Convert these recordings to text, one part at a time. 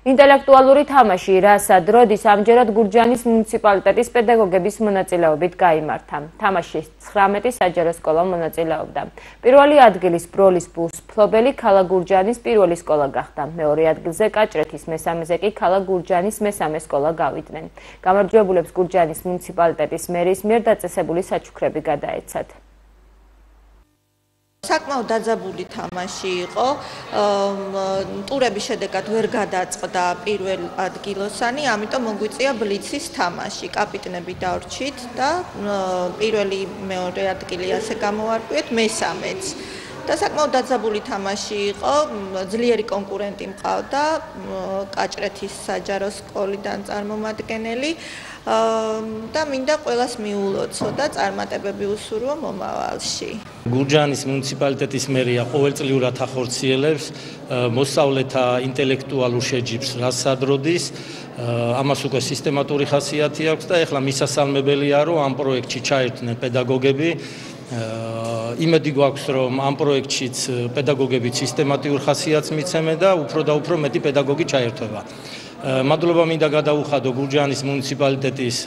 ინტელექტუალური თამაში რასად როდის ამჯერად გურჯაანის მუნიციპალიტეტის პედაგოგების მონაწილეობით გაიმართა. თამაშის 19 საჯარო სკოლა მონაწილეობდა. პირველი ადგილის ბროლის ბუს ფლობელი ქალაქ გურჯაანის პირველი სკოლა გახდა. მეორე ადგილზე კაჭრეთის, მესამეზე კი ქალაქ გურჯაანის მესამე სკოლა გავიდნენ. გამარჯვებულებს გურჯაანის მუნიციპალიტეტის მერის მიერ დაწესებული საჩუქრები გადაეცათ. საკმაოდ დაძაბული თამაში იყო. ტურების შედეგად ვერ გადაწყდა პირველ ადგილოსანი, ამიტომ მოგვიწია ბლიცის თამაში. კაპიტნები დავრჩით და პირველი, მეორე ადგილი ასე გამოვარკვიეთ, მესამეც. და საკმაოდ დაძაბული თამაში იყო, ძლიერი კონკურენტი მყავდა, კაჭრეთის საჯარო სკოლიდან წარმომადგენელი და მინდა ყველას მიულოცო და წარმატებები უსურვო მომავალში. გურჯაანის მუნიციპალიტეტის მერია ყოველწლიურად ახორციელებს მოსწავლეთა ინტელექტუალურ შეჯიბს რასად როდის, ამას უკვე სისტემატური ხასიათი აქვს და ეხლა მისასალმებელია, რომ ამ პროექტში ჩაერთნენ პედაგოგები. იმედი გვაქვს, რომ ამ პროექტშიც პედაგოგებით სისტემატიურ ხასიათს მიცემენ და უფრო და უფრო მეტი პედაგოგი ჩაერთვება. მადლობა მინდა გადაუხადო გურჯაანის მუნიციპალიტეტის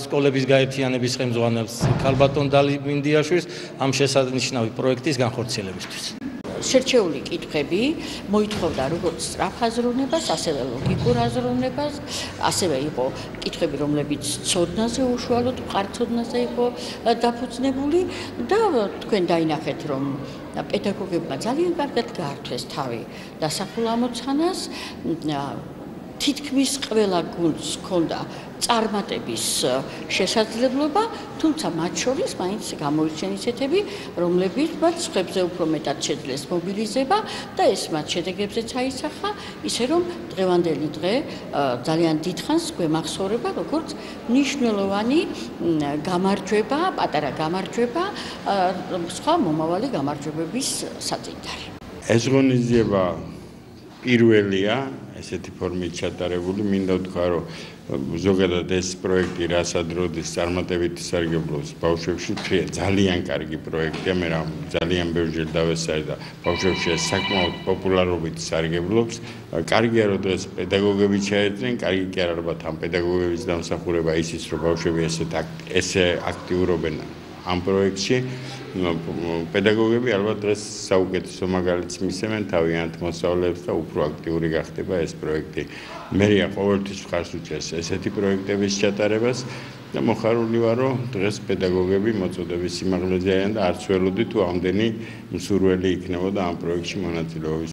სკოლების გაერთიანების ხელმძღვანელს ქალბატონ დალიმინდიაშვილს ამ შესანიშნავი პროექტის განხორციელებისთვის. შერჩეული კითხვები მოითხოვდა როგორც სწრაფ აზროვნებას, ასევე ლოგიკურ აზროვნებას, ასევე იყო კითხვები, რომლებიც ცოდნაზე უშუალოდ მყარცოდნაზე იყო დაფუძნებული და თქვენ დაინახეთ, რომ პედაგოგებმა ძალიან კარგად გაართვეს თავი დასახულ ამოცანას. თითქმის ყველა გუნდს ჰქონდა წარმატების შესაძლებლობა, თუმცა მათ შორის მაინც გამოირჩნენ ისეთები, რომლებიც მათ სხვებზე უფრო მეტად შეძლეს მობილიზება და ეს მათ შედეგებზეც აისახა, ისე რომ დღევანდელი დღე ძალიან დიდხანს გვემახსოვრება, როგორც მნიშვნელოვანი გამარჯვება, პატარა გამარჯვება, სხვა მომავალი გამარჯვებების საწინდარი. ეს ღონისძიება პირველია ესეთი ფორმით ჩატარებული. მინდა ვთქვა, რომ ზოგადად ეს პროექტი რასად როდის წარმატებით ისარგებლობს ბავშვებში, ძალიან კარგი პროექტია. მე ძალიან ბევრჯერ დავესწარი და ბავშვებში ეს საკმაოდ პოპულარობით ისარგებლობს. კარგია, რომ დღეს პედაგოგები ჩაერთნენ, კარგი კი არა, ალბათ ამ პედაგოგების დამსახურება ისიც, რომ ბავშვები ესე აქტიურობენ ამ პროექტში. პედაგოგები ალბათ დღეს საუკეთესო მაგალითს მისცემენ თავიანთ მოსწავლეებს და უფრო აქტიური გახდება ეს პროექტი. მერია ყოველთვის მხარს უჭერს ესეთი პროექტების ჩატარებას და მოხარული ვარ, რომ დღეს პედაგოგები მოწოდების სიმაღლეზე არიან და არც ველოდი თუ ამდენი მსურველი იქნებოდა ამ პროექტში მონაწილეობის.